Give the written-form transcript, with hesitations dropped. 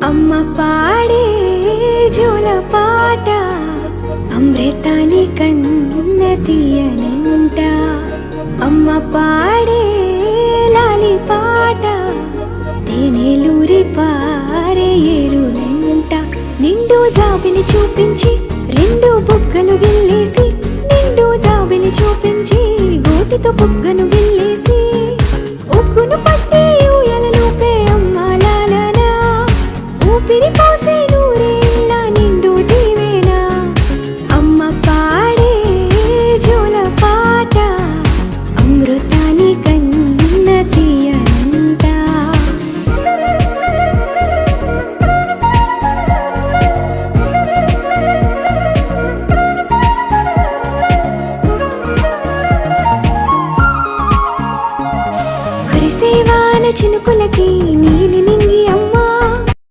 అమ్మ పాడే జోల పాట అమృతాని కన్న తీయనంట. అమ్మ పాడే లాలి పాట తేనెలూరి పారే ఏరులంట. నిండు జాబిని చూపించి రెండు బుగ్గలు గిల్లేసి, నిండు జాబిని చూపించి గోటితో బుగ్గను